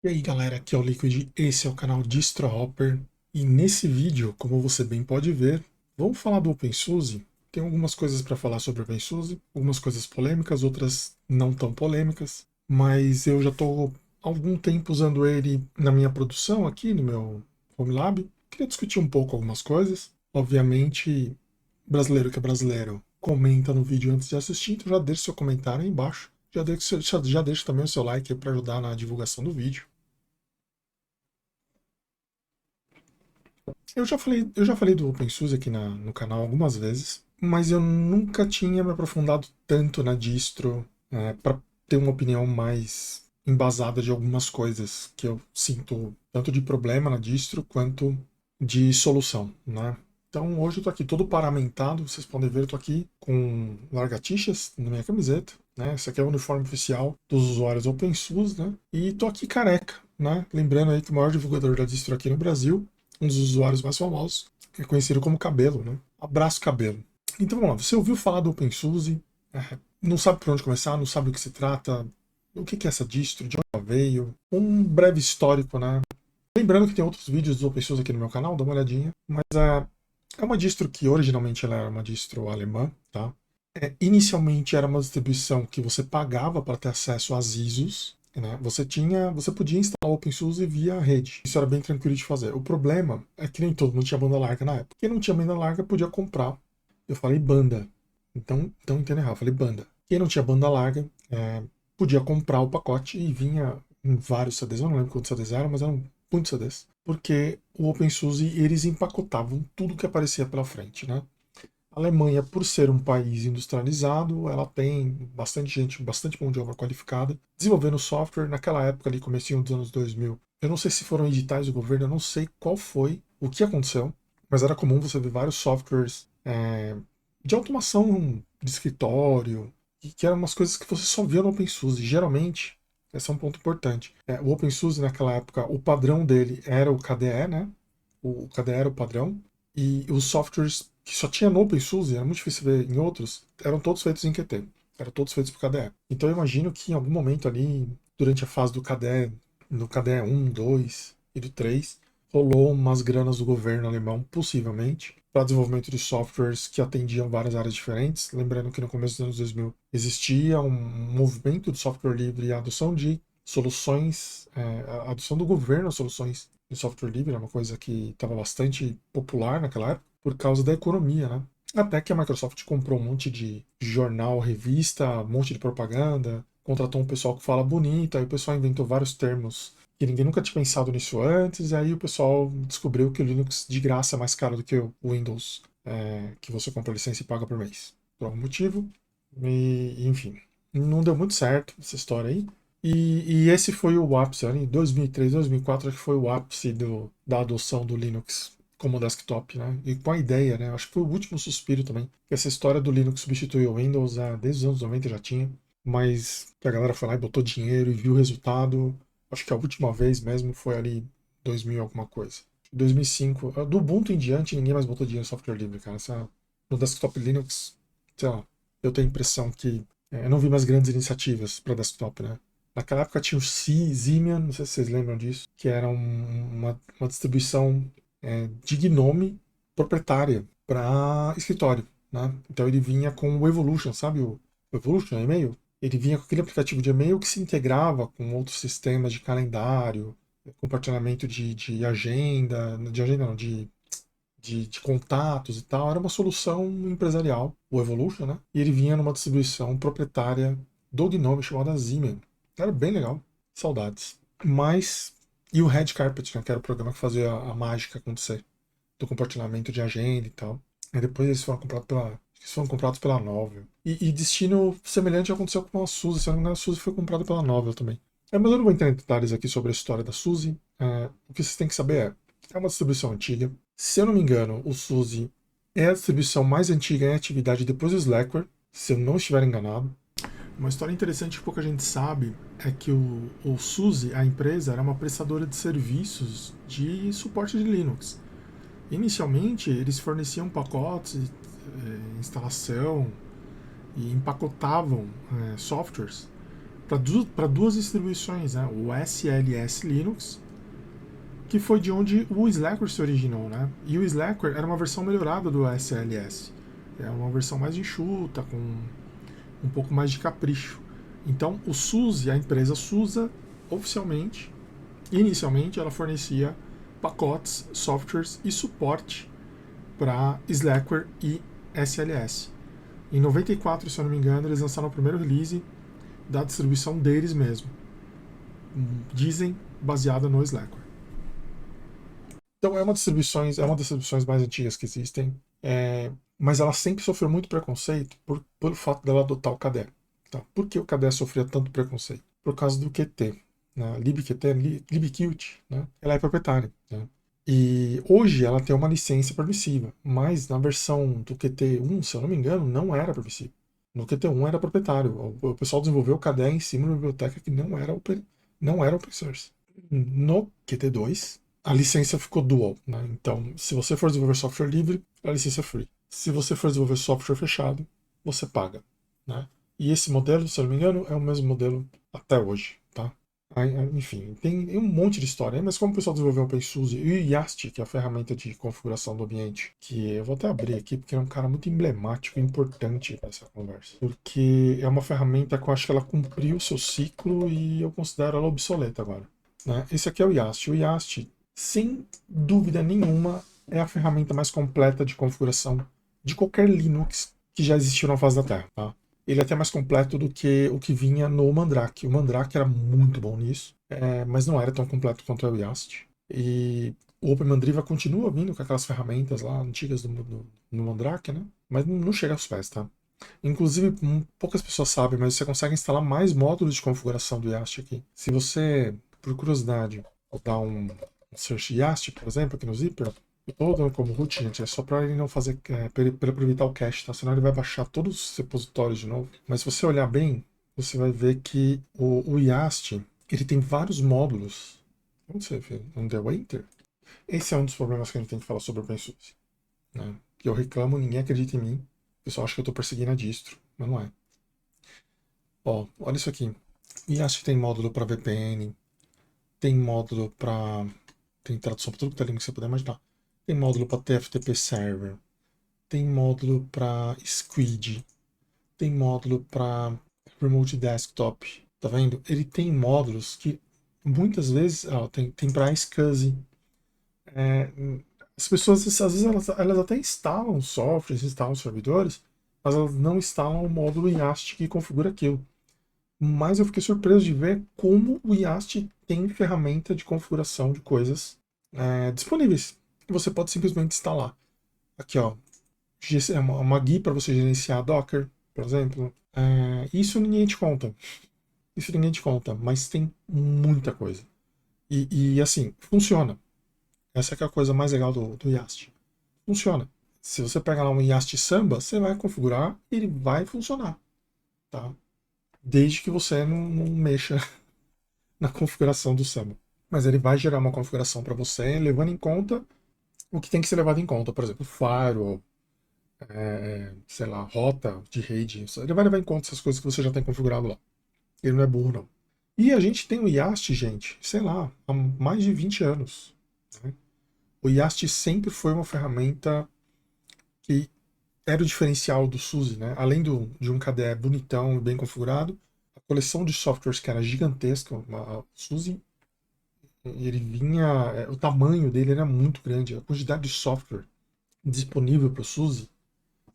E aí galera, aqui é o Liquid, esse é o canal DistroHopper e nesse vídeo, como você bem pode ver, vamos falar do OpenSUSE. Tem algumas coisas para falar sobre o OpenSUSE, algumas coisas polêmicas, outras não tão polêmicas, mas eu já estou há algum tempo usando ele na minha produção aqui no meu Home Lab. Queria discutir um pouco algumas coisas. Obviamente, brasileiro que é brasileiro, comenta no vídeo antes de assistir, então já deixe seu comentário aí embaixo. Já deixe também o seu like para ajudar na divulgação do vídeo. Eu já falei do OpenSUSE aqui no canal algumas vezes, mas eu nunca tinha me aprofundado tanto na distro para ter uma opinião mais embasada de algumas coisas que eu sinto tanto de problema na distro quanto de solução, né? Então hoje eu tô aqui todo paramentado, vocês podem ver, eu tô aqui com largatixas na minha camiseta, né? Esse aqui é o uniforme oficial dos usuários OpenSUSE, né? E tô aqui careca, né? Lembrando aí que o maior divulgador da distro aqui no Brasil, um dos usuários mais famosos, que é conhecido como Cabelo, né? Abraço Cabelo. Então vamos lá, você ouviu falar do OpenSUSE, não sabe por onde começar, não sabe o que se trata, o que é essa distro, de onde ela veio, um breve histórico, né? Lembrando que tem outros vídeos do OpenSUSE aqui no meu canal, dá uma olhadinha, mas é uma distro que originalmente ela era uma distro alemã, tá? Inicialmente era uma distribuição que você pagava para ter acesso às ISOs, né? Você podia instalar o OpenSUSE via rede. Isso era bem tranquilo de fazer. O problema é que nem todo mundo tinha banda larga na época. Quem não tinha banda larga podia comprar. Eu falei banda. Então entenda errado, eu falei banda. Quem não tinha banda larga podia comprar o pacote e vinha em vários CDs. Eu não lembro quantos CDs eram, mas eram muitos CDs. Porque o OpenSUSE, eles empacotavam tudo que aparecia pela frente, né? A Alemanha, por ser um país industrializado, ela tem bastante gente, bastante mão de obra qualificada, desenvolvendo software naquela época ali, comecinho dos anos 2000. Eu não sei se foram editais do governo, eu não sei qual foi, o que aconteceu, mas era comum você ver vários softwares de automação de escritório, que eram umas coisas que você só via no OpenSUSE. Geralmente, esse é um ponto importante. O OpenSUSE naquela época, o padrão dele era o KDE, né? O KDE era o padrão, e os softwares que só tinha no OpenSUSE, era muito difícil ver em outros, eram todos feitos em Qt. Eram todos feitos por KDE. Então eu imagino que em algum momento ali, durante a fase do KDE, no KDE 1, 2 e do 3, rolou umas granas do governo alemão, possivelmente, para desenvolvimento de softwares que atendiam várias áreas diferentes. Lembrando que no começo dos anos 2000 existia um movimento de software livre e a adoção de soluções, a adoção do governo a soluções de software livre, é uma coisa que estava bastante popular naquela época, por causa da economia, né? Até que a Microsoft comprou um monte de jornal, revista, um monte de propaganda, contratou um pessoal que fala bonito, aí o pessoal inventou vários termos que ninguém nunca tinha pensado nisso antes, e aí o pessoal descobriu que o Linux de graça é mais caro do que o Windows, que você compra licença e paga por mês. Por algum motivo. E, enfim, não deu muito certo essa história aí. E esse foi o ápice, ali, em 2003, 2004, acho que foi o ápice da adoção do Linux como desktop, né? E com a ideia, né? Acho que foi o último suspiro também. Essa história do Linux substituir o Windows, desde os anos 90 já tinha, mas que a galera foi lá e botou dinheiro e viu o resultado. Acho que a última vez mesmo foi ali 2000 alguma coisa. 2005, do Ubuntu em diante, ninguém mais botou dinheiro em software livre, cara. No desktop Linux, sei lá, eu tenho a impressão que eu não vi mais grandes iniciativas para desktop, né? Naquela época tinha o Symbian, não sei se vocês lembram disso, que era uma distribuição de GNOME proprietária para escritório, né? Então ele vinha com o Evolution, sabe o Evolution e-mail? Ele vinha com aquele aplicativo de e-mail que se integrava com outros sistemas de calendário, compartilhamento de agenda não, de contatos e tal. Era uma solução empresarial, o Evolution, né? E ele vinha numa distribuição proprietária do Gnome chamada Zymian. Era bem legal. Saudades. Mas. E o Red Carpet, né, que era o programa que fazia a mágica acontecer. Do compartilhamento de agenda e tal. E depois eles foram comprados pela Novell. E destino semelhante aconteceu com a SUSE. Se não me engano, a SUSE foi comprada pela Novell também. Mas eu não vou entrar em detalhes aqui sobre a história da SUSE. O que vocês têm que saber é uma distribuição antiga. Se eu não me engano, o SUSE é a distribuição mais antiga em atividade depois do Slackware, se eu não estiver enganado. Uma história interessante que pouca gente sabe é que o SUSE, a empresa, era uma prestadora de serviços de suporte de Linux. Inicialmente, eles forneciam pacotes, instalação e empacotavam softwares para duas distribuições, né? O SLS Linux, que foi de onde o Slackware se originou, né? E o Slackware era uma versão melhorada do SLS. É uma versão mais enxuta, com um pouco mais de capricho. Então, o SUSE, a empresa SUSE, oficialmente, inicialmente, ela fornecia pacotes, softwares e suporte para Slackware e SLS. Em 94, se eu não me engano, eles lançaram o primeiro release da distribuição deles mesmo. Dizem baseada no Slackware. Então é uma das distribuições mais antigas que existem, mas ela sempre sofreu muito preconceito pelo fato dela adotar o KDE. Tá? Por que o KDE sofria tanto preconceito? Por causa do Qt. Né? LibQt, LibQt, né? Ela é proprietária. Né? E hoje ela tem uma licença permissiva, mas na versão do Qt1, se eu não me engano, não era permissiva. No Qt1 era proprietário. O pessoal desenvolveu o KDE em cima de uma biblioteca que não era open source. No Qt2, a licença ficou dual. Né? Então, se você for desenvolver software livre, a licença é free. Se você for desenvolver software fechado, você paga. Né? E esse modelo, se eu não me engano, é o mesmo modelo até hoje. Tá? Enfim, tem um monte de história, mas como o pessoal desenvolveu o OpenSUSE e o Yast, que é a ferramenta de configuração do ambiente, que eu vou até abrir aqui, porque é um cara muito emblemático e importante para essa conversa. Porque é uma ferramenta que eu acho que ela cumpriu o seu ciclo e eu considero ela obsoleta agora. Né? Esse aqui é o Yast. O Yast, sem dúvida nenhuma, é a ferramenta mais completa de configuração de qualquer Linux que já existiu na face da Terra. Tá? Ele é até mais completo do que o que vinha no Mandrake. O Mandrake era muito bom nisso, mas não era tão completo quanto é o Yast. E o OpenMandriva continua vindo com aquelas ferramentas lá antigas no Mandrake, né? Mas não chega aos pés, tá? Inclusive, poucas pessoas sabem, mas você consegue instalar mais módulos de configuração do Yast aqui. Se você, por curiosidade, dar um search Yast, por exemplo, aqui no Zipper, eu estou dando como root, gente, é só para ele não fazer, para ele evitar o cache, tá? Senão ele vai baixar todos os repositórios de novo. Mas se você olhar bem, você vai ver que o Yast, ele tem vários módulos. Onde você vê? No The Waiter? Esse é um dos problemas que a gente tem que falar sobre o OpenSUSE. Né? Que eu reclamo, ninguém acredita em mim. O pessoal acha que eu estou perseguindo a distro, mas não é. Ó, olha isso aqui. O Yast tem módulo para VPN, tem módulo para... Tem tradução para tudo que tá ali que você puder imaginar. Tem módulo para TFTP Server, tem módulo para Squid, tem módulo para Remote Desktop. Tá vendo? Ele tem módulos que muitas vezes tem para SCSI. As pessoas, às vezes, elas até instalam softwares, instalam servidores, mas elas não instalam o módulo Yast que configura aquilo. Mas eu fiquei surpreso de ver como o Yast tem ferramenta de configuração de coisas disponíveis. Você pode simplesmente instalar. Aqui, ó, é uma guia para você gerenciar Docker, por exemplo. Isso ninguém te conta. Isso ninguém te conta, mas tem muita coisa. E assim, funciona. Essa que é a coisa mais legal do Yast. Funciona. Se você pegar lá um Yast Samba, você vai configurar e ele vai funcionar. Tá? Desde que você não mexa na configuração do Samba. Mas ele vai gerar uma configuração para você, levando em conta o que tem que ser levado em conta. Por exemplo, firewall, sei lá, rota de rede. Ele vai levar em conta essas coisas que você já tem configurado lá. Ele não é burro, não. E a gente tem o Yast, gente, sei lá, há mais de 20 anos. Né? O Yast sempre foi uma ferramenta que era o diferencial do SUSE, né? Além de um KDE bonitão e bem configurado, a coleção de softwares que era gigantesca, o SUSE, ele vinha, o tamanho dele era muito grande, a quantidade de software disponível para o SUSE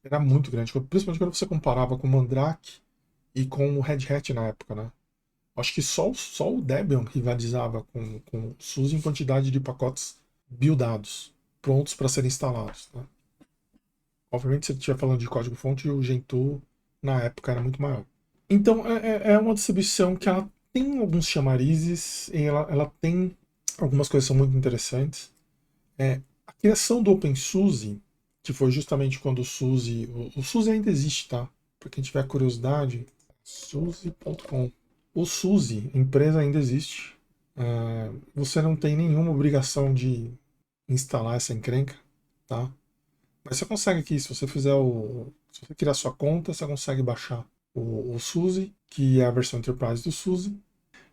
era muito grande, principalmente quando você comparava com o Mandrake e com o Red Hat na época, né? Acho que só o Debian rivalizava com o SUSE em quantidade de pacotes buildados, prontos para serem instalados. Né? Obviamente, se você estiver falando de código-fonte, o Gentoo na época era muito maior. Então, é uma distribuição que ela tem alguns chamarizes, e ela tem algumas coisas que são muito interessantes. A criação do OpenSUSE, que foi justamente quando o SUSE... O SUSE ainda existe, tá? Para quem tiver curiosidade, SUSE.com. O SUSE, a empresa ainda existe. Você não tem nenhuma obrigação de instalar essa encrenca, tá? Mas você consegue aqui, se você criar sua conta, você consegue baixar o SUSE, que é a versão Enterprise do SUSE,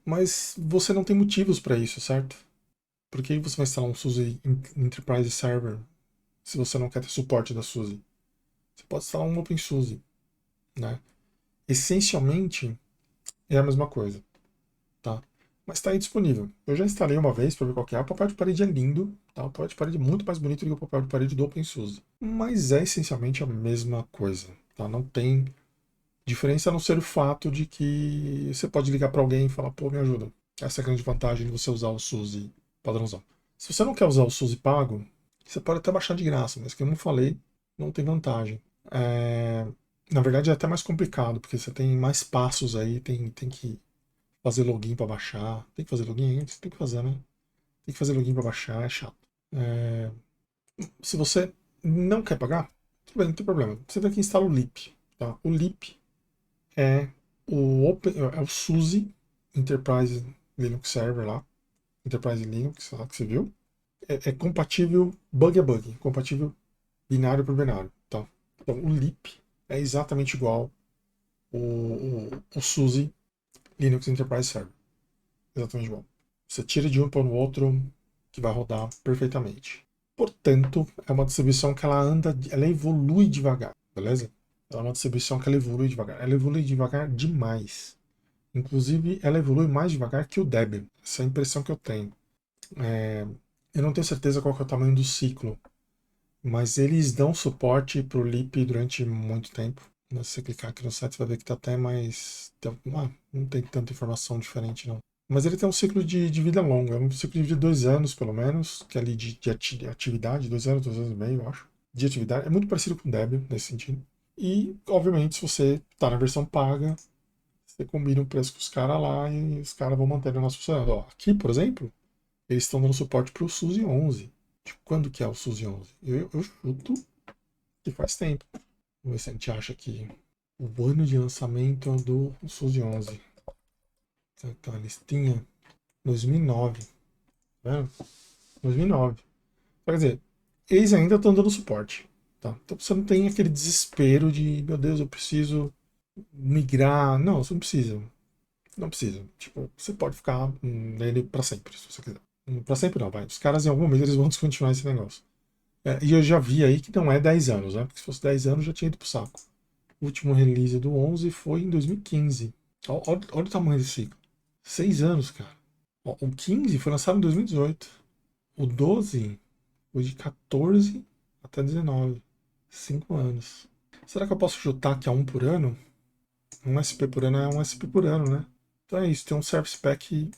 mas você não tem motivos para isso, certo? Por que você vai instalar um SUSE Enterprise Server se você não quer ter suporte da SUSE? Você pode instalar um OpenSUSE, né? Essencialmente é a mesma coisa, tá? Mas está aí disponível. Eu já instalei uma vez para ver qual que é. O papel de parede é lindo, tá? O papel de parede é muito mais bonito do que o papel de parede do OpenSUSE. Mas é essencialmente a mesma coisa, tá? Não tem diferença a não ser o fato de que você pode ligar para alguém e falar, pô, me ajuda. Essa é a grande vantagem de você usar o SUSE padrãozão. Se você não quer usar o SUSE pago, você pode até baixar de graça, mas como eu falei, não tem vantagem. É, na verdade é até mais complicado, porque você tem mais passos aí, tem que fazer login para baixar. Tem que fazer login antes? Tem que fazer, né? Tem que fazer login para baixar, é chato. É, se você não quer pagar, tudo bem, não tem problema. Você vai aqui e instala o Leap. Tá? O Leap é é o SUSE Enterprise Linux Server lá. Enterprise Linux, lá que você viu. É compatível bug a bug, compatível binário por binário. Tá? Então o Leap é exatamente igual o SUSE Linux Enterprise Server. Exatamente igual. Você tira de um para o outro que vai rodar perfeitamente. Portanto, é uma distribuição que ela anda, ela evolui devagar, beleza? Ela é uma distribuição que ela evolui devagar. Ela evolui devagar demais. Inclusive, ela evolui mais devagar que o Debian. Essa é a impressão que eu tenho. É, eu não tenho certeza qual que é o tamanho do ciclo, mas eles dão suporte para o Leap durante muito tempo. Se você clicar aqui no site, você vai ver que está até mais. Não tem tanta informação diferente, não. Mas ele tem um ciclo de vida longo, é um ciclo de 2 anos, pelo menos, que é ali de atividade, 2 anos e meio, eu acho. De atividade. É muito parecido com o Debian, nesse sentido. E, obviamente, se você está na versão paga, você combina o preço com os caras lá e os caras vão manter o negócio funcionando. Ó, aqui, por exemplo, eles estão dando suporte para o SUSE 11. Tipo, quando que é o SUSE 11? Eu chuto que faz tempo. Vamos ver se a gente acha aqui o ano de lançamento do SUSE 11. Então, a listinha 2009. Tá vendo? 2009. Quer dizer, eles ainda estão dando suporte. Tá? Então você não tem aquele desespero de, meu Deus, eu preciso migrar. Não, você não precisa. Não precisa. Tipo, você pode ficar nele para sempre, se você quiser. Para sempre não, vai. Os caras em algum momento eles vão descontinuar esse negócio. E eu já vi aí que não é 10 anos, né? Porque se fosse 10 anos já tinha ido pro saco. O último release do 11 foi em 2015. Olha o tamanho desse ciclo. 6 anos, cara. Ó, o 15 foi lançado em 2018. O 12 foi de 14 até 19. 5 anos. Será que eu posso chutar que é um por ano? Um SP por ano é um SP por ano, né? Então é isso, tem um Service Pack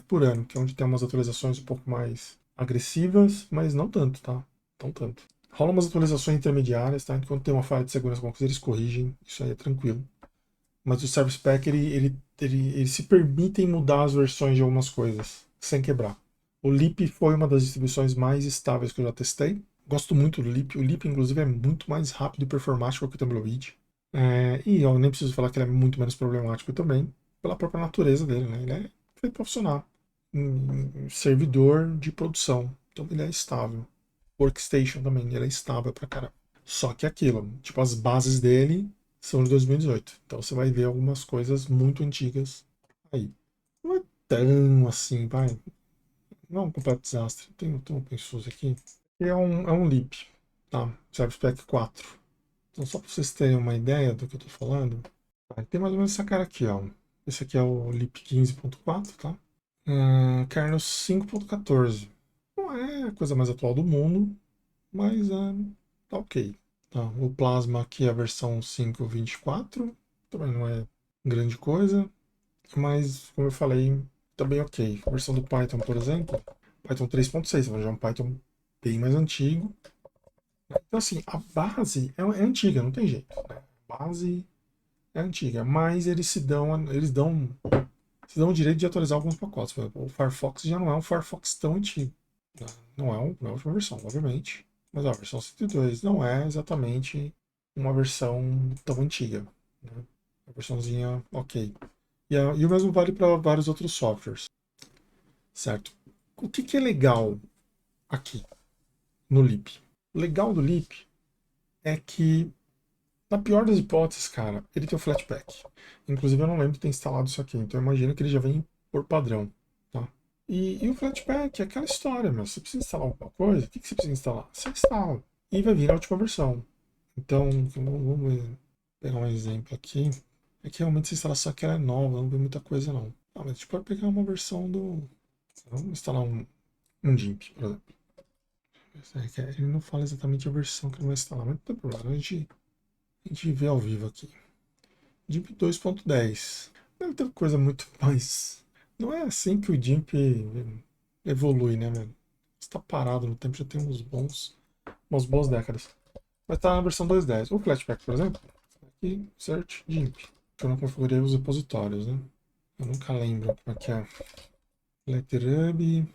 por ano, que é onde tem umas atualizações um pouco mais agressivas, mas não tanto, tá? Não tanto. Rola umas atualizações intermediárias, tá? Enquanto tem uma falha de segurança, alguma coisa, eles corrigem, isso aí é tranquilo. Mas o Service Pack, ele se permitem mudar as versões de algumas coisas, sem quebrar. O Leap foi uma das distribuições mais estáveis que eu já testei. Gosto muito do Leap. O Leap, inclusive, é muito mais rápido e performático que o Tumbleweed. E eu nem preciso falar que ele é muito menos problemático também, pela própria natureza dele, né? Ele é feito para funcionar em servidor de produção. Então ele é estável. Workstation também, ele é estável pra caramba. Só que aquilo, tipo, as bases dele são de 2018. Então você vai ver algumas coisas muito antigas aí. Não é tão assim, vai. Não é um completo desastre. Tem um OpenSUSE aqui. É um Leap, tá? Service Pack 4. Então, só para vocês terem uma ideia do que eu estou falando, tem mais ou menos essa cara aqui, ó. Esse aqui é o LIP 15.4, tá? Kernel 5.14. Não é a coisa mais atual do mundo, mas tá ok. Tá? O Plasma aqui é a versão 5.24, também não é grande coisa, mas como eu falei, também ok. A versão do Python, por exemplo, Python 3.6, já é um Python bem mais antigo. Então, assim, a base é antiga, não tem jeito. Né? A base é antiga, mas eles dão o direito de atualizar alguns pacotes. O Firefox já não é um Firefox tão antigo. Né? Não é a última versão, obviamente. Mas a versão 102 não é exatamente uma versão tão antiga. Né? A versãozinha ok. E o mesmo vale para vários outros softwares. Certo? O que é legal aqui no Leap? O legal do Leap é que Na pior das hipóteses, cara, ele tem o Flatpak. Inclusive eu não lembro de ter instalado isso aqui, então eu imagino que ele já vem por padrão, tá? E o Flatpak é aquela história, meu. Você precisa instalar alguma coisa, o que você precisa instalar? Você instala. E vai vir a última versão. Então, pegar um exemplo aqui. É que realmente essa instalação aqui ela é nova, não vem muita coisa não. Ah, mas a gente pode pegar uma versão do. Vamos instalar um GIMP, por exemplo. Ele não fala exatamente a versão que ele vai instalar, mas não tem problema, a gente vê ao vivo aqui. GIMP 2.10. Deve ter coisa muito mais. Não é assim que o GIMP evolui, né, mano? Está parado no tempo, já tem umas boas décadas. Mas tá na versão 2.10. O Flatpak, por exemplo, aqui, Search GIMP. Eu não configurei os repositórios, né? Eu nunca lembro como é que é. Letterhub.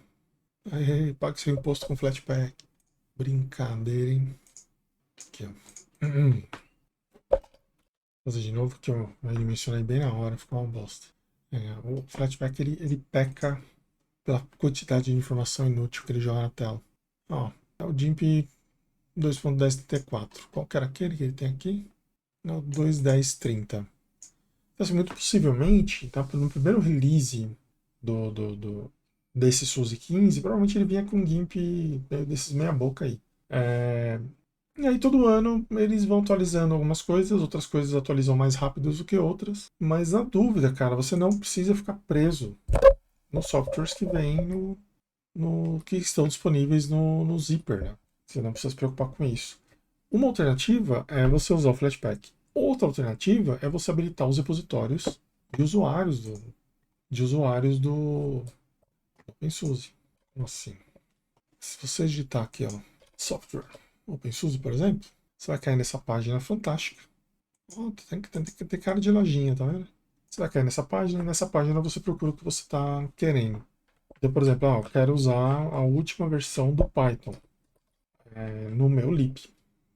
Aí, pague seu imposto com Flatpak. Brincadeira, hein? Aqui, ó. Vou fazer de novo que eu mencionei bem na hora, ficou uma bosta. O Flatpak ele peca pela quantidade de informação inútil que ele joga na tela. Ó, é o GIMP 2.1034. Qual que era aquele que ele tem aqui? É o 2.1030. Então, assim, muito possivelmente, tá, no primeiro release desse SUSE 15, provavelmente ele vinha com um GIMP desses meia boca aí. E aí todo ano eles vão atualizando algumas coisas, outras coisas atualizam mais rápido do que outras. Mas na dúvida, cara, você não precisa ficar preso nos softwares que vêm que estão disponíveis no Zipper, né? Você não precisa se preocupar com isso. Uma alternativa é você usar o Flatpak. Outra alternativa é você habilitar os repositórios de usuários do OpenSUSE. Como assim? Se você digitar aqui, ó, software OpenSUSE, por exemplo, você vai cair nessa página fantástica. Oh, tem que ter cara de lojinha, tá vendo? Você vai cair nessa página, e nessa página você procura o que você está querendo. Então, por exemplo, eu quero usar a última versão do Python no meu lib.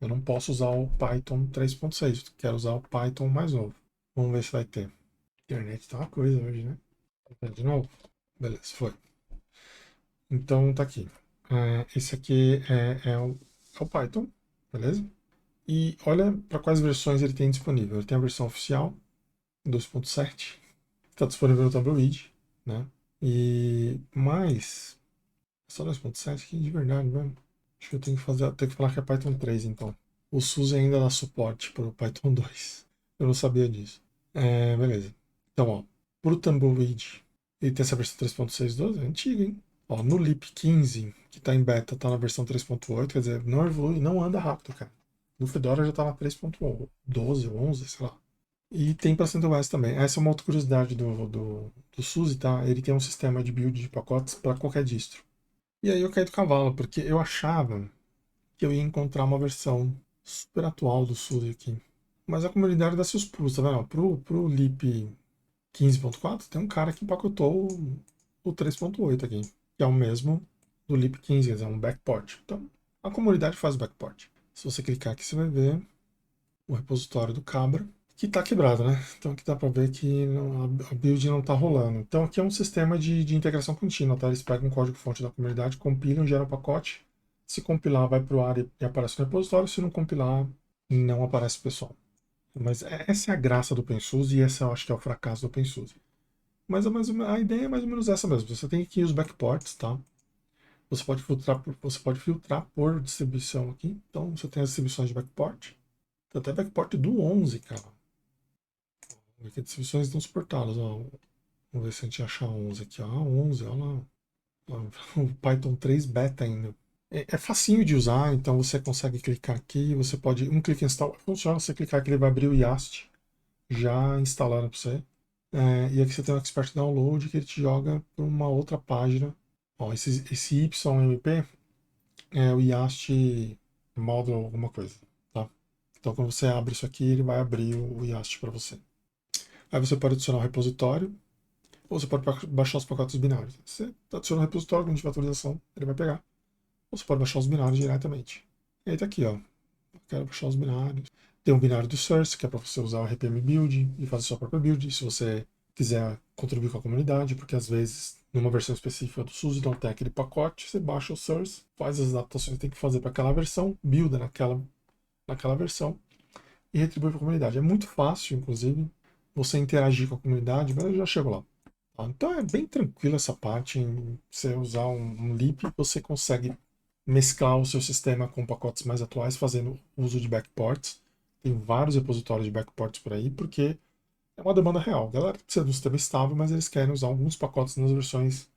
Eu não posso usar o Python 3.6, quero usar o Python mais novo. Vamos ver se vai ter. A internet tá uma coisa hoje, né? De novo? Beleza, foi. Então tá aqui. Esse aqui é o Python, beleza? E olha para quais versões ele tem disponível. Ele tem a versão oficial, 2.7, está disponível no Tumbleweed, né? E mais, só 2.7 aqui de verdade mesmo. Acho que eu tenho que falar que é Python 3 então. O SUSE ainda dá suporte para o Python 2. Eu não sabia disso. Beleza. Então, ó, pro Tumbleweed, ele tem essa versão 3.6.12, é antiga, hein? Ó, no Leap 15, que está em beta, está na versão 3.8, quer dizer, não evolui, não anda rápido, cara. No Fedora já está na 3.12, 11, sei lá. E tem para CentOS também. Essa é uma outra curiosidade do SUSE, tá? Ele tem um sistema de build de pacotes para qualquer distro. E aí eu caí do cavalo, porque eu achava que eu ia encontrar uma versão super atual do SUSE aqui. Mas a comunidade dá seus pulos, tá vendo? Pro Leap 15.4 tem um cara que empacotou o 3.8 aqui, que é o mesmo do Leap 15, quer dizer, um backport. Então, a comunidade faz o backport. Se você clicar aqui, você vai ver o repositório do Cabra, que está quebrado, né? Então aqui dá para ver que a build não está rolando. Então aqui é um sistema de integração contínua, tá? Eles pegam um código-fonte da comunidade, compilam, geram um pacote. Se compilar, vai para o ar e aparece no repositório. Se não compilar, não aparece o pessoal. Mas essa é a graça do OpenSUSE e essa eu acho que é o fracasso do OpenSUSE. Mas a ideia é mais ou menos essa mesmo. Você tem aqui os backports, tá? Você pode filtrar por distribuição aqui. Então você tem as distribuições de backport. Tem até backport do 11, cara. Aqui distribuições não suportadas. Ó. Vamos ver se a gente achar 11 aqui. Ó. 11, olha lá. O Python 3 beta ainda. É facinho de usar, então você consegue clicar aqui, você pode, um clique install, funciona, você clicar aqui ele vai abrir o YAST já instalado para você. E aqui você tem o Expert Download que ele te joga para uma outra página. Ó, esse YMP é o YAST Model alguma coisa, tá? Então quando você abre isso aqui, ele vai abrir o YAST para você. Aí você pode adicionar o repositório, ou você pode baixar os pacotes binários. Você adiciona o repositório, quando tiver atualização, ele vai pegar. Ou você pode baixar os binários diretamente. E aí tá aqui, ó. Eu quero baixar os binários. Tem um binário do Source, que é para você usar o RPM Build e fazer sua própria build, se você quiser contribuir com a comunidade, porque às vezes, numa versão específica do SUSE, não tem aquele pacote, você baixa o Source, faz as adaptações que tem que fazer para aquela versão, builda naquela versão, e retribui para a comunidade. É muito fácil, inclusive, você interagir com a comunidade, mas eu já chego lá. Tá? Então é bem tranquilo essa parte. Em você usar um lib, você consegue mesclar o seu sistema com pacotes mais atuais, fazendo uso de backports. Tem vários repositórios de backports por aí, porque é uma demanda real. A galera precisa de um sistema estável, mas eles querem usar alguns pacotes nas versões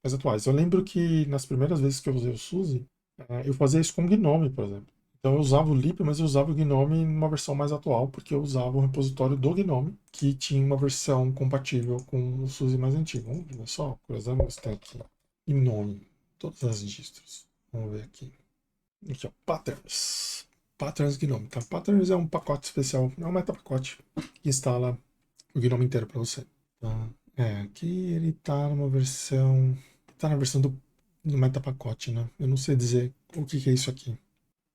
mais atuais. Eu lembro que nas primeiras vezes que eu usei o SUSE, eu fazia isso com o Gnome, por exemplo. Então eu usava o lib, mas eu usava o Gnome numa versão mais atual, porque eu usava o repositório do Gnome, que tinha uma versão compatível com o SUSE mais antigo. Vamos ver só, cruzamos tem aqui. Gnome, todas as distros. Vamos ver aqui. Aqui, ó, Patterns. Patterns Gnome. Tá? Patterns é um pacote especial, é um metapacote que instala o Gnome inteiro para você. Tá? Aqui ele tá numa versão. Tá na versão do metapacote, né? Eu não sei dizer o que é isso aqui.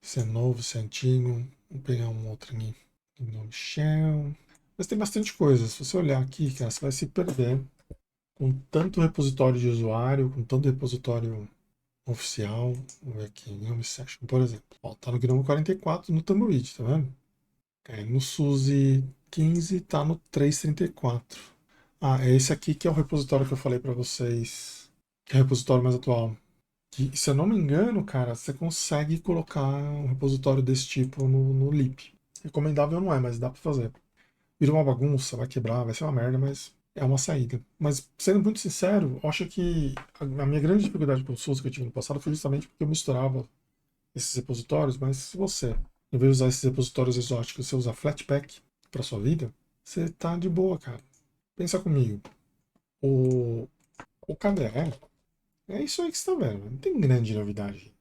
Se é novo, se é antigo. Vou pegar um outro aqui. Gnome Shell. Mas tem bastante coisa. Se você olhar aqui, cara, você vai se perder com tanto repositório de usuário, com tanto repositório oficial. Vamos ver aqui, Gnome Session, por exemplo. Ó, tá no Gnome 44 no Tumbleweed, tá vendo? No SUSE 15 tá no 334. Ah, é esse aqui que é o repositório que eu falei pra vocês, que é o repositório mais atual. Que, se eu não me engano, cara, você consegue colocar um repositório desse tipo no lib. Recomendável não é, mas dá pra fazer. Vira uma bagunça, vai quebrar, vai ser uma merda, mas é uma saída. Mas, sendo muito sincero, eu acho que a minha grande dificuldade com o SUSE que eu tive no passado foi justamente porque eu misturava esses repositórios, mas se você, em vez de usar esses repositórios exóticos, você usar Flatpak para sua vida, você tá de boa, cara. Pensa comigo. O, o KDE é isso aí que você tá vendo. Não tem grande novidade.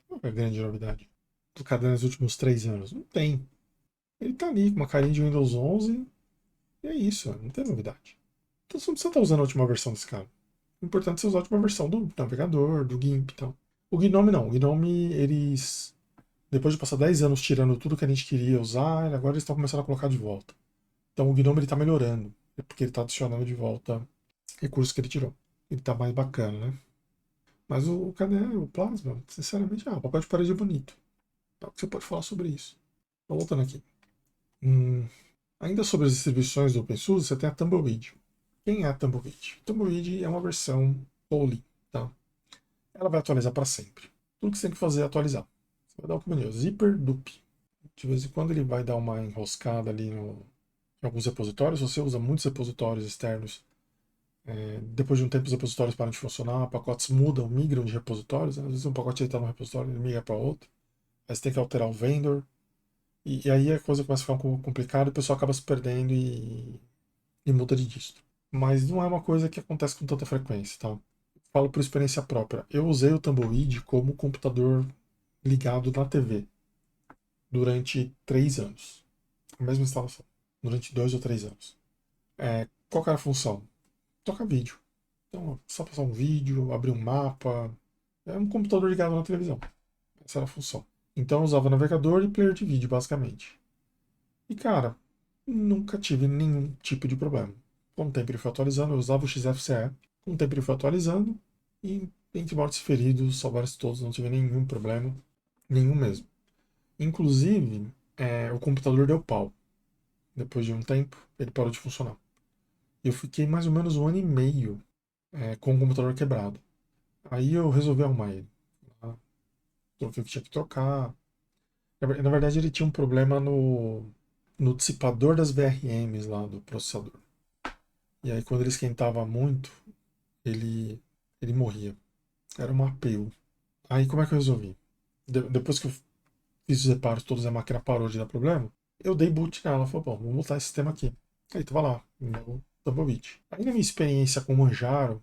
Qual é a grande novidade do KDE nos últimos 3 anos? Não tem. Ele tá ali com uma carinha de Windows 11 e é isso. Não tem novidade. Então você não precisa estar usando a última versão desse cara. O importante é você usar a última versão do navegador, do GIMP e tal. O Gnome não. O Gnome, eles depois de passar 10 anos tirando tudo que a gente queria usar, agora eles estão começando a colocar de volta. Então o Gnome está melhorando, porque ele está adicionando de volta recursos que ele tirou. Ele está mais bacana, né? Mas cadê o Plasma? Sinceramente, o papel de parede é bonito. O que você pode falar sobre isso? Então, voltando aqui. Ainda sobre as distribuições do OpenSUSE, você tem a Tumbleweed. Quem é a Tumbleweed? Tumbleweed é uma versão Poly, tá? Ela vai atualizar para sempre. Tudo que você tem que fazer é atualizar. Você vai dar o que maneiro, zipper dup. De vez em quando ele vai dar uma enroscada ali em alguns repositórios. Você usa muitos repositórios externos. Depois de um tempo, os repositórios param de funcionar, pacotes mudam, migram de repositórios. Às vezes um pacote está num repositório, ele migra para outro. Aí você tem que alterar o vendor. E aí a coisa começa a ficar um pouco complicada e o pessoal acaba se perdendo e muda de distro. Mas não é uma coisa que acontece com tanta frequência, tá? Falo por experiência própria. Eu usei o Tumbleweed como computador ligado na TV durante 3 anos. A mesma instalação. Durante 2 ou 3 anos. Qual que era a função? Tocar vídeo. Então, só passar um vídeo, abrir um mapa. É um computador ligado na televisão. Essa era a função. Então eu usava navegador e player de vídeo, basicamente. E cara, nunca tive nenhum tipo de problema. Com o tempo ele foi atualizando, eu usava o XFCE. Com o tempo ele foi atualizando. E entre mortos e feridos, salvaram-se todos, não tive nenhum problema. Nenhum mesmo. Inclusive, o computador deu pau. Depois de um tempo, ele parou de funcionar. Eu fiquei mais ou menos 1 ano e meio com o computador quebrado. Aí eu resolvi arrumar ele. Tá? Troquei o que tinha que trocar. Na verdade, ele tinha um problema no dissipador das VRMs lá do processador. E aí, quando ele esquentava muito, ele morria. Era uma APU. Aí, como é que eu resolvi? Depois que eu fiz os reparos todos e a máquina parou de dar problema, eu dei boot nela. Falei, bom, vamos botar esse sistema aqui. Aí, tava lá, no Tumbleweed. Aí, na minha experiência com o Manjaro,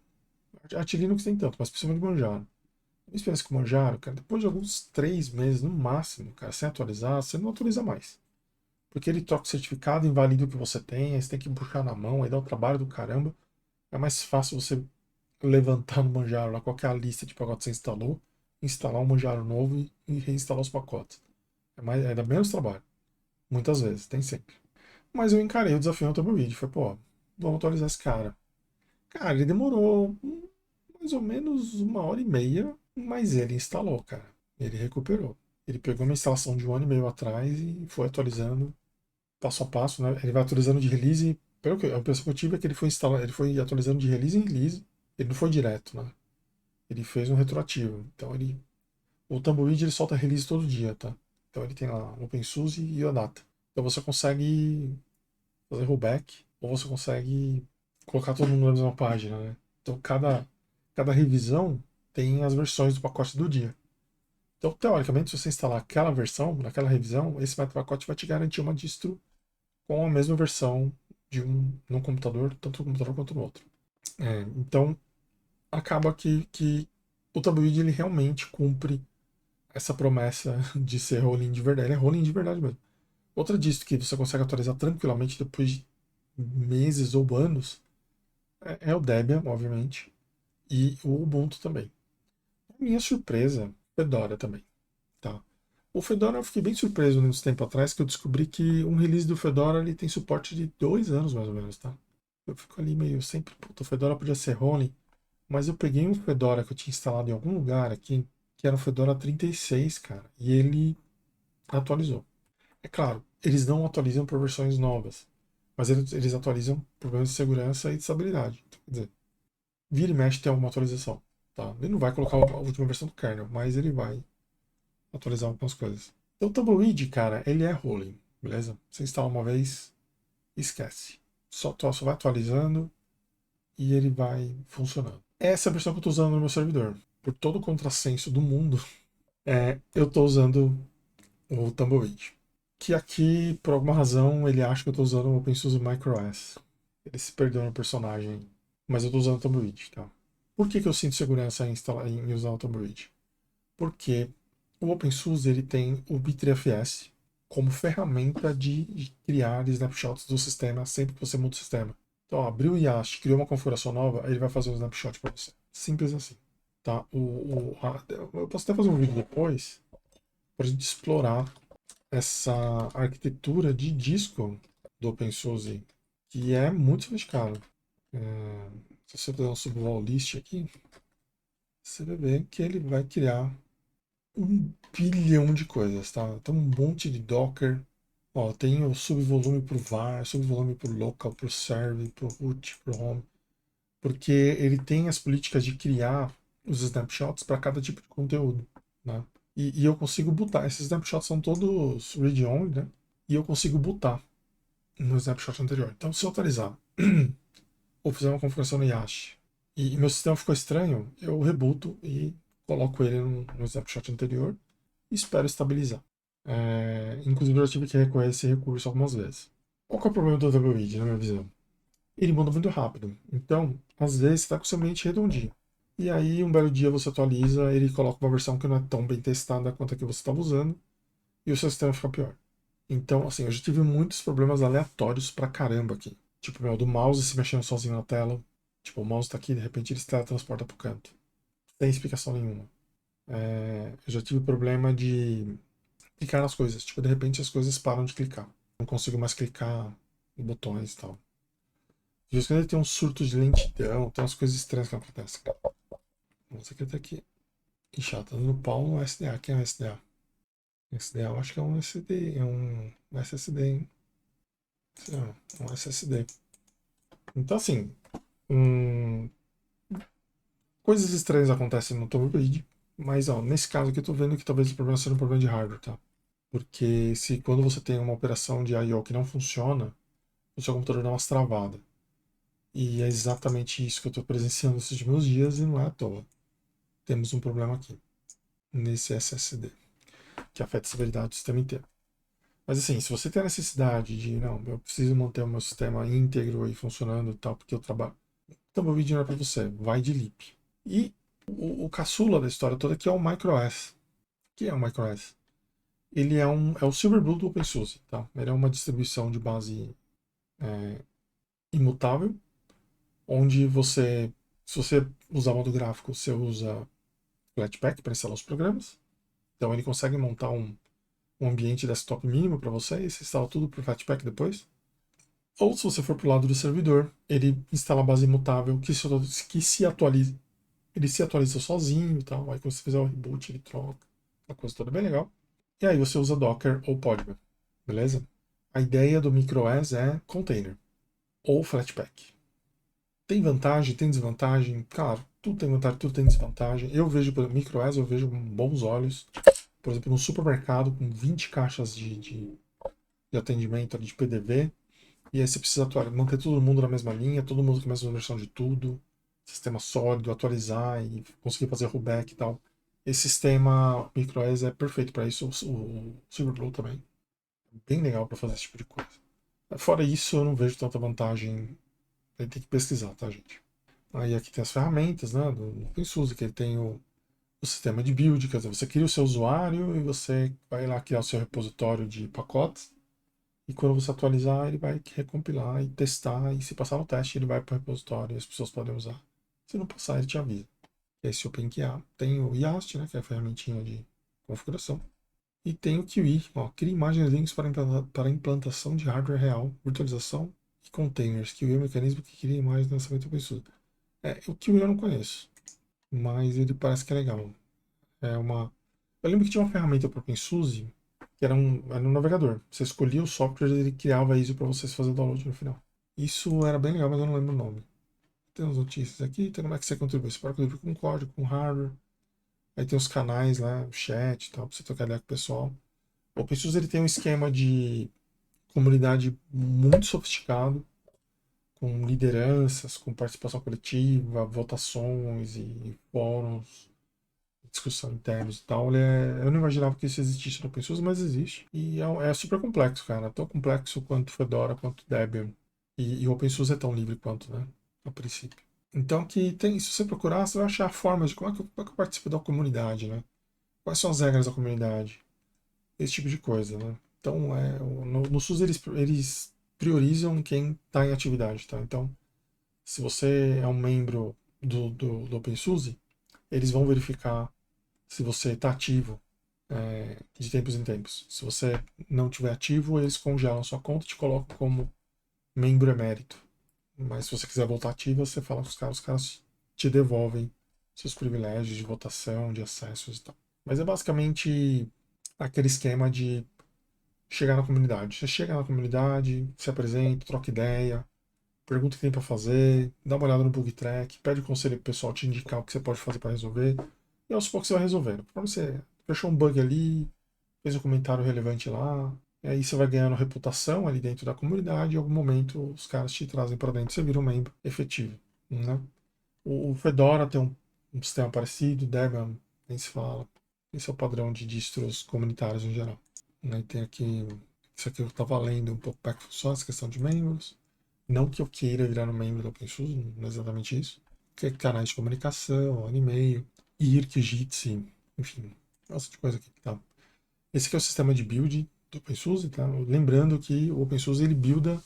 a Linux tem tanto, mas principalmente Manjaro. Minha experiência com Manjaro, cara, depois de alguns 3 meses no máximo, cara, sem atualizar, você não atualiza mais. Porque ele troca o certificado, invalida o que você tem, aí você tem que puxar na mão, aí dá o trabalho do caramba. É mais fácil você levantar no Manjaro lá qual que é a lista de pacotes que você instalou, instalar um Manjaro novo e reinstalar os pacotes. Dá menos trabalho. Muitas vezes, tem sempre. Mas eu encarei o desafio no Tumbleweed. Falei, pô, vamos atualizar esse cara. Cara, ele demorou mais ou menos 1 hora e meia, mas ele instalou, cara. Ele recuperou. Ele pegou uma instalação de 1 ano e meio atrás e foi atualizando. passo a passo, né? Ele vai atualizando de release. Pelo que a impressão que eu tive é que ele foi atualizando de release em release. Ele não foi direto, né? Ele fez um retroativo. Então o Tumbleweed ele solta release todo dia, tá? Então ele tem lá o OpenSUSE e a data. Então você consegue fazer rollback ou você consegue colocar todo mundo na mesma página, né? Então cada revisão tem as versões do pacote do dia. Então, teoricamente, se você instalar aquela versão, naquela revisão, esse meta-pacote vai te garantir uma distro com a mesma versão num computador, tanto no computador quanto no outro. Então, acaba que o Tumbleweed ele realmente cumpre essa promessa de ser rolling de verdade. Ele é rolling de verdade mesmo. Outra distro que você consegue atualizar tranquilamente depois de meses ou anos é o Debian, obviamente, e o Ubuntu também. Minha surpresa, Fedora também, tá? O Fedora eu fiquei bem surpreso uns tempo atrás que eu descobri que um release do Fedora ele tem suporte de 2 anos mais ou menos, tá? Eu fico ali meio sempre, puta, o Fedora podia ser rolling, mas eu peguei um Fedora que eu tinha instalado em algum lugar aqui, que era um Fedora 36, cara, e ele atualizou. É claro, eles não atualizam por versões novas, mas eles atualizam por problemas de segurança e de estabilidade. Então, quer dizer, vira e mexe tem alguma atualização, tá? Ele não vai colocar a última versão do kernel, mas ele vai atualizar algumas coisas. Então o Tumbleweed, cara, ele é rolling, beleza? Você instala uma vez, esquece. Só vai atualizando e ele vai funcionando. Essa é a versão que eu estou usando no meu servidor. Por todo o contrassenso do mundo, eu estou usando o Tumbleweed. Que aqui, por alguma razão, ele acha que eu estou usando o OpenSUSE MicroOS. Ele se perdeu no personagem, mas eu estou usando o Tumbleweed, tá? Por que eu sinto segurança em usar o Tumbleweed? Porque o OpenSUSE ele tem o Bitrefs como ferramenta de criar snapshots do sistema sempre que você muda o sistema. Então, ó, abriu o YAST, criou uma configuração nova, ele vai fazer um snapshot para você. Simples assim. Tá? Eu posso até fazer um vídeo depois para a gente explorar essa arquitetura de disco do OpenSUSE, que é muito sofisticado. Se você der um subvol list aqui, você vai ver que ele vai criar um bilhão de coisas, tá? Tem um monte de Docker. Ó, tem o subvolume para o var, subvolume para o local, para o server, para o root, para o home. Porque ele tem as políticas de criar os snapshots para cada tipo de conteúdo, né? E eu consigo botar. Esses snapshots são todos read-only, né? E eu consigo botar no snapshot anterior. Então, se eu atualizar ou fizer uma configuração no Yash e meu sistema ficou estranho, eu rebooto e coloco ele no snapshot anterior e espero estabilizar. Inclusive, eu já tive que recorrer a esse recurso algumas vezes. Qual que é o problema do Tumbleweed, na minha visão? Ele muda muito rápido. Então, às vezes, você está com seu ambiente redondinho. E aí, um belo dia você atualiza, ele coloca uma versão que não é tão bem testada quanto a que você estava usando, e o seu sistema fica pior. Então, assim, eu já tive muitos problemas aleatórios pra caramba aqui. Tipo, meu, do mouse se mexendo sozinho na tela. Tipo, o mouse tá aqui, de repente ele se teletransporta pro canto. Sem explicação nenhuma. Eu já tive problema de clicar nas coisas. Tipo, de repente as coisas param de clicar. Não consigo mais clicar em botões e tal. De vez em quando tem uns surtos de lentidão, tem umas coisas estranhas que acontecem, cara. Vamos aqui até aqui. Ixi, tá dando pau no SDA. Quem é o SDA? SDA eu acho que é um SD, é um SSD, hein? É um SSD. Então, assim, hum, coisas estranhas acontecem no Tomb mas ó, nesse caso aqui eu tô vendo que talvez o problema seja um problema de hardware, tá? Porque se quando você tem uma operação de I/O que não funciona, o seu computador dá umas travadas. E é exatamente isso que eu estou presenciando esses últimos dias e não é à toa. Temos um problema aqui, nesse SSD, que afeta a estabilidade do sistema inteiro. Mas assim, se você tem a necessidade de, não, eu preciso manter o meu sistema íntegro e funcionando e tal, porque eu trabalho. Então, o vídeo não é para você, vai de LEAP. E o caçula da história toda aqui é o MicroOS. O que é o MicroOS? Ele é o Silverblue do OpenSUSE, tá? Ele é uma distribuição de base imutável, onde se você usar modo gráfico, você usa Flatpak para instalar os programas. Então ele consegue montar um ambiente desktop mínimo para você e você instala tudo por Flatpak depois. Ou se você for para o lado do servidor, ele instala a base imutável que se atualiza. Ele se atualiza sozinho e tal. Aí quando você fizer o reboot, ele troca. A coisa toda bem legal. E aí você usa Docker ou Podman. Beleza? A ideia do microOS é container ou Flatpak. Tem vantagem, tem desvantagem? Claro, tudo tem vantagem, tudo tem desvantagem. Eu vejo, por exemplo, microOS, eu vejo com bons olhos. Por exemplo, num supermercado com 20 caixas de atendimento ali de PDV, e aí você precisa manter todo mundo na mesma linha, todo mundo com a mesma versão de tudo, sistema sólido, atualizar e conseguir fazer rollback e tal. Esse sistema microOS é perfeito para isso, o Silverblue também. Bem legal para fazer esse tipo de coisa. Fora isso, eu não vejo tanta vantagem. Tem que pesquisar, tá, gente? Aí aqui tem as ferramentas, né, do OpenSUSE, que ele tem o sistema de build, quer dizer, você cria o seu usuário e você vai lá criar o seu repositório de pacotes. E quando você atualizar, ele vai recompilar e testar. E se passar no teste, ele vai para o repositório e as pessoas podem usar. Se não passar, ele te avisa. Esse OpenQA. Tem o YAST, né, que é a ferramentinha de configuração. E tem o QI, ó, cria imagens links para implantação de hardware real, virtualização e containers. QI é o mecanismo que cria imagens no lançamento OpenSUSE. O QI eu não conheço, mas ele parece que é legal. É uma... Eu lembro que tinha uma ferramenta para OpenSUSE que era um navegador. Você escolhia o software e ele criava ISO para vocês fazer o download no final. Isso era bem legal, mas eu não lembro o nome. Tem as notícias aqui, tem como é que você contribui. Você pode contribuir com código, com hardware. Aí tem os canais lá, o chat e tal, pra você trocar ideia com o pessoal. O OpenSUSE ele tem um esquema de comunidade muito sofisticado, com lideranças, com participação coletiva, votações e fóruns, discussão internos e tal. Eu não imaginava que isso existisse no OpenSUSE, mas existe. E é super complexo, cara. Tão complexo quanto Fedora, quanto Debian. E o OpenSUSE é tão livre quanto, né? A princípio. Então, se você procurar, você vai achar formas de como é que eu participo da comunidade, né? Quais são as regras da comunidade? Esse tipo de coisa, né? Então, no SUS eles priorizam quem está em atividade, tá? Então, se você é um membro do OpenSUSE, eles vão verificar se você está ativo de tempos em tempos. Se você não estiver ativo, eles congelam sua conta e te colocam como membro emérito. Mas se você quiser voltar ativo, você fala com os caras te devolvem seus privilégios de votação, de acessos e tal. Mas é basicamente aquele esquema de chegar na comunidade. Você chega na comunidade, se apresenta, troca ideia, pergunta o que tem para fazer, dá uma olhada no bug track, pede conselho pro pessoal te indicar o que você pode fazer para resolver. E aos poucos você vai resolvendo. Quando você fechou um bug ali, fez um comentário relevante lá, e aí você vai ganhando reputação ali dentro da comunidade e em algum momento os caras te trazem para dentro e você vira um membro efetivo. Né? O Fedora tem um sistema parecido, Debian nem se fala. Esse é o padrão de distros comunitários em geral. Né? Tem aqui, isso aqui eu estava lendo um pouco como é que funciona essa questão de membros. Não que eu queira virar um membro do OpenSUSE, não é exatamente isso. Que é canais de comunicação, e-mail, IRC, Jitsi, enfim, essa de coisa aqui. Tá? Esse aqui é o sistema de build do OpenSUSE, tá? Lembrando que o OpenSUSE ele builda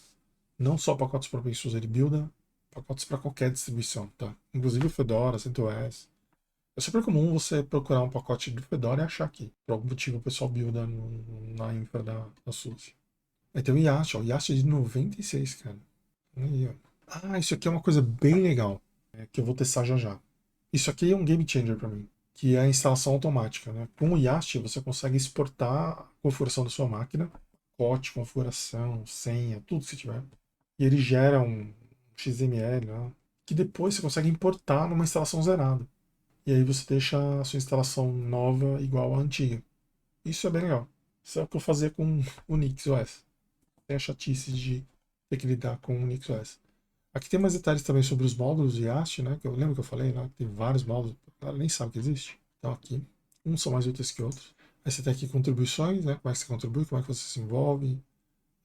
não só pacotes para OpenSUSE, ele builda pacotes para qualquer distribuição, tá? Inclusive o Fedora, CentOS. É super comum você procurar um pacote do Fedora e achar aqui. Por algum motivo o pessoal builda na infra da SUSE. Aí tem o Yast, ó. O Yast é de 96, cara. Aí, ó. Ah, isso aqui é uma coisa bem legal, que eu vou testar já já. Isso aqui é um game changer para mim, que é a instalação automática, né? Com o Yast você consegue exportar a configuração da sua máquina, pacote, configuração, senha, tudo que você tiver. E ele gera um XML, né? Que depois você consegue importar numa instalação zerada. E aí você deixa a sua instalação nova igual à antiga. Isso é bem legal. Isso é o que eu fazia com o NixOS. Tem a chatice de ter que lidar com o NixOS. Aqui tem mais detalhes também sobre os módulos de Yast, né? Que eu lembro que eu falei lá, que tem vários módulos, a galera nem sabe que existe. Então aqui, uns são mais úteis que outros. Aí você tem aqui contribuições, né? Como é que você contribui, como é que você se envolve,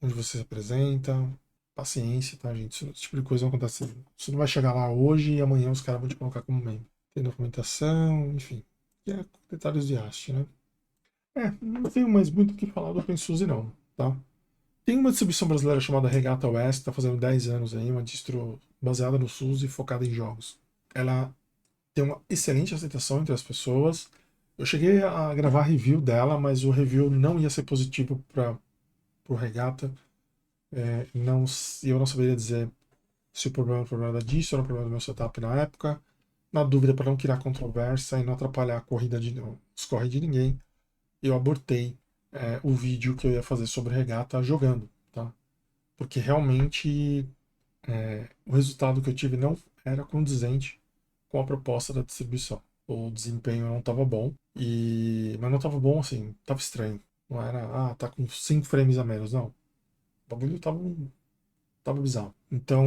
onde você se apresenta. Paciência, tá, gente? Esse tipo de coisa não acontece. Você não vai chegar lá hoje e amanhã os caras vão te colocar como membro. Tem documentação, enfim. E é detalhes de Yast, né? Não tenho mais muito o que falar do OpenSUSE não, tá? Tem uma distribuição brasileira chamada Regata OS, que está fazendo 10 anos aí, uma distro baseada no SUSE e focada em jogos. Ela tem uma excelente aceitação entre as pessoas. Eu cheguei a gravar review dela, mas o review não ia ser positivo para o Regata. Eu não saberia dizer se o problema era o problema da distro ou o problema do meu setup na época. Na dúvida, para não criar controvérsia e não atrapalhar a os corre de ninguém, eu abortei o vídeo que eu ia fazer sobre Regata jogando. tá? Porque realmente o resultado que eu tive não era condizente com a proposta da distribuição. O desempenho não estava bom, mas não estava bom assim, estava estranho. Não era, tá com 5 frames a menos, não. O bagulho tava bizarro. Então,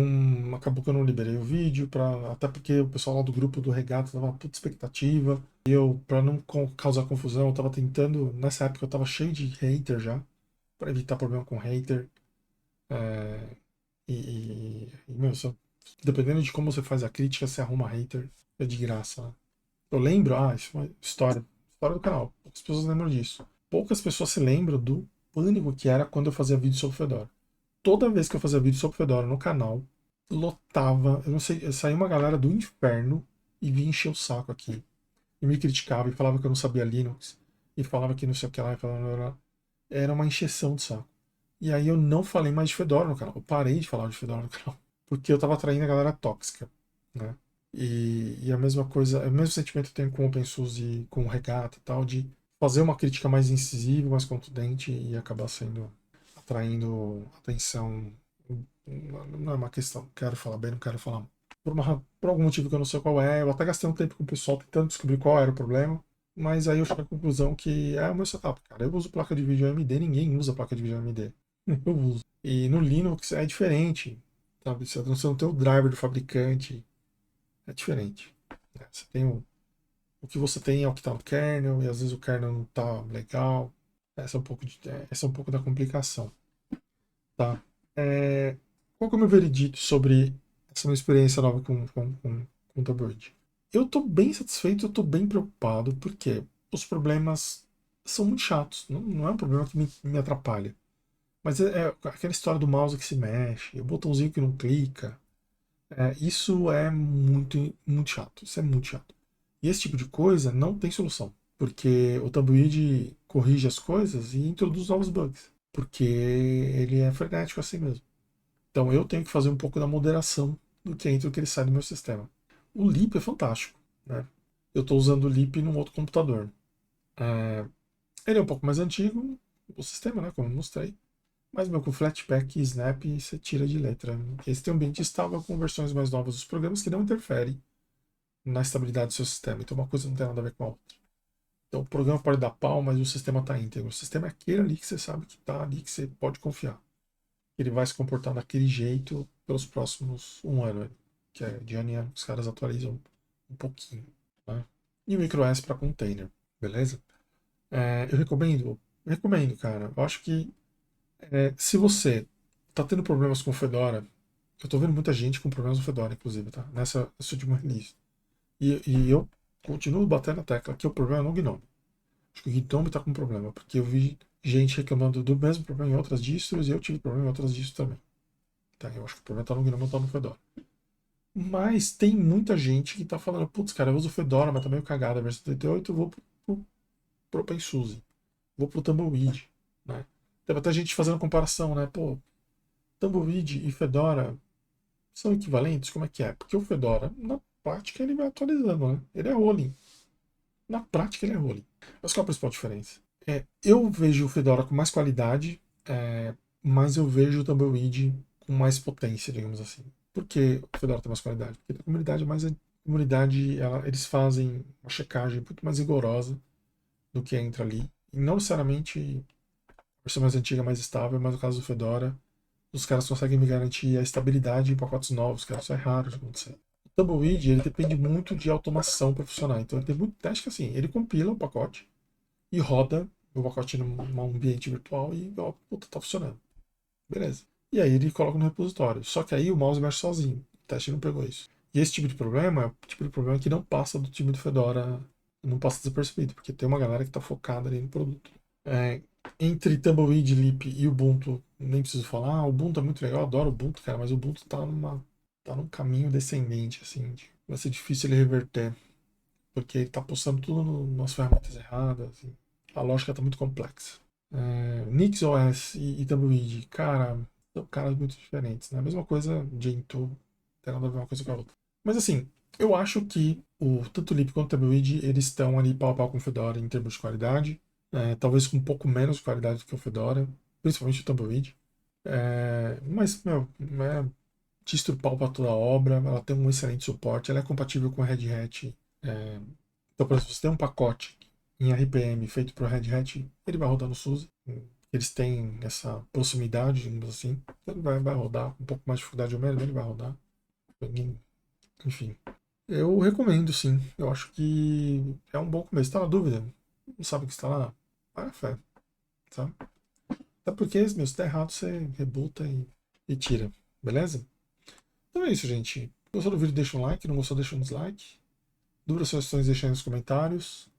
acabou que eu não liberei o vídeo, até porque o pessoal lá do grupo do Regato tava puta expectativa. E eu, pra não causar confusão, eu tava tentando, nessa época eu tava cheio de hater já, pra evitar problema com hater. É, meu, dependendo de como você faz a crítica, você arruma hater, é de graça, né? Eu lembro, isso é uma história do canal. Poucas pessoas lembram disso. Poucas pessoas se lembram do pânico que era quando eu fazia vídeo sobre Fedora. Toda vez que eu fazia vídeo sobre Fedora no canal, lotava, eu não sei, saía uma galera do inferno e vinha encher o saco aqui. E me criticava e falava que eu não sabia Linux. E falava que não sei o que lá, e falava, era uma encheção de saco. E aí eu não falei mais de Fedora no canal. Eu parei de falar de Fedora no canal. Porque eu tava atraindo a galera tóxica, né? E a mesma coisa, o mesmo sentimento eu tenho com o OpenSUSE, com o Regata e tal, de fazer uma crítica mais incisiva, mais contundente e acabar sendo, atraindo atenção. Não é uma questão, quero falar bem, não quero falar mal. Por algum motivo que eu não sei qual é, eu até gastei um tempo com o pessoal tentando descobrir qual era o problema, mas aí eu cheguei à conclusão que é o meu setup, cara. Eu uso placa de vídeo AMD, ninguém usa placa de vídeo AMD. Eu uso. E no Linux é diferente, sabe? Você não tem o driver do fabricante, é diferente, né? Você tem o que você tem é o que está no kernel, e às vezes o kernel não está legal. Essa é um pouco da complicação. Tá? Qual que é o meu veredito sobre essa minha experiência nova com o Tableau? Eu estou bem satisfeito, eu estou bem preocupado, porque os problemas são muito chatos. Não é um problema que me atrapalha. Mas é aquela história do mouse que se mexe, o botãozinho que não clica. Isso é muito, muito chato. Isso é muito chato. E esse tipo de coisa não tem solução. Porque o Tumbleweed corrige as coisas e introduz novos bugs. Porque ele é frenético assim mesmo. Então eu tenho que fazer um pouco da moderação do que entra e do que ele sai do meu sistema. O Leap é fantástico, né? Eu estou usando o Leap num outro computador. É, ele é um pouco mais antigo, o sistema, né? Como eu mostrei. Mas meu, com Flatpak e Snap você tira de letra. Esse tem ambiente estável com versões mais novas dos programas que não interferem na estabilidade do seu sistema. Então uma coisa não tem nada a ver com a outra. Então o programa pode dar pau, mas o sistema está íntegro. O sistema é aquele ali que você sabe que está ali, que você pode confiar. Ele vai se comportar daquele jeito pelos próximos um ano. Que é de ano em ano, os caras atualizam um pouquinho. Né? E o MicroS para container, beleza? Eu recomendo, cara. Eu acho que se você tá tendo problemas com o Fedora, eu tô vendo muita gente com problemas no Fedora, inclusive, tá? Nessa última release. E eu continuo batendo na tecla que o problema é no GNOME. Acho que o GNOME tá com problema, porque eu vi gente reclamando do mesmo problema em outras distros e eu tive problema em outras distros também. Tá? Eu acho que o problema tá no GNOME, não tá no Fedora. Mas tem muita gente que tá falando, putz, cara, eu uso o Fedora, mas tá meio cagada a versão 38, eu vou pro OpenSUSE, vou pro Tumbleweed, né? Teve até gente fazendo comparação, né? Pô, Tumbleweed e Fedora são equivalentes? Como é que é? Porque o Fedora, na prática, ele vai atualizando, né? Ele é rolling. Na prática, ele é rolling. Mas qual é a principal diferença? Eu vejo o Fedora com mais qualidade, mas eu vejo o Tumbleweed com mais potência, digamos assim. Por que o Fedora tem mais qualidade? Porque a comunidade é mais. A comunidade, eles fazem uma checagem muito mais rigorosa do que entra ali. E não necessariamente a versão mais antiga é mais estável, mas no caso do Fedora, os caras conseguem me garantir a estabilidade em pacotes novos, que isso é raro de acontecer. O Tumbleweed, ele depende muito de automação para funcionar. Então ele tem muito teste que assim, ele compila o pacote e roda o pacote num ambiente virtual e, ó, puta, tá funcionando. Beleza. E aí ele coloca no repositório. Só que aí o mouse mexe sozinho. O teste não pegou isso. E esse tipo de problema é o tipo de problema que não passa do time do Fedora, não passa desapercebido, porque tem uma galera que está focada ali no produto. É, entre Tumbleweed, Leap e Ubuntu, nem preciso falar. O Ubuntu é muito legal, eu adoro o Ubuntu, cara, mas o Ubuntu tá num caminho descendente, assim. Vai ser difícil ele reverter, porque ele tá postando tudo nas ferramentas erradas. Assim. A lógica tá muito complexa. NixOS e Tumbleweed, cara, são caras muito diferentes, né? A mesma coisa Gentoo, não tem nada a ver uma coisa com a outra. Mas assim, eu acho que tanto o Leap quanto o Tumbleweed, eles estão ali pau a pau com o Fedora em termos de qualidade. Talvez com um pouco menos de qualidade do que o Fedora, principalmente o Tumbleweed. Mas, meu, distro pau pra toda obra, ela tem um excelente suporte, ela é compatível com a Red Hat. é, então, por exemplo, se você tem um pacote em RPM feito para o Red Hat, ele vai rodar no SUSE. Eles têm essa proximidade, digamos assim. Então ele vai rodar. Um pouco mais de dificuldade ou menos, ele vai rodar. Enfim. Eu recomendo, sim. Eu acho que é um bom começo. Tá na dúvida? Não sabe o que está lá? Vai a fé, sabe? Até porque, meu, se tá errado, você rebuta e tira. Beleza? Então é isso, gente. Gostou do vídeo, deixa um like. Não gostou, deixa um dislike. Dúvidas, sugestões, deixa aí nos comentários.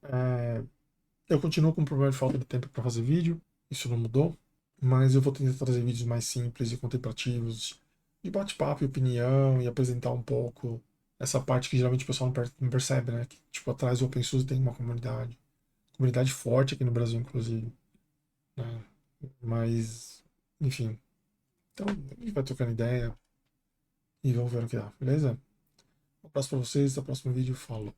Eu continuo com um problema de falta de tempo para fazer vídeo. Isso não mudou. Mas eu vou tentar trazer vídeos mais simples e contemplativos, de bate-papo e opinião, e apresentar um pouco essa parte que geralmente o pessoal não percebe, né? Que, tipo, atrás do OpenSUSE tem uma comunidade forte aqui no Brasil, inclusive, né? Mas, enfim. Então, a gente vai trocando ideia e vamos ver o que dá, beleza? Um abraço pra vocês, até o próximo vídeo, falou.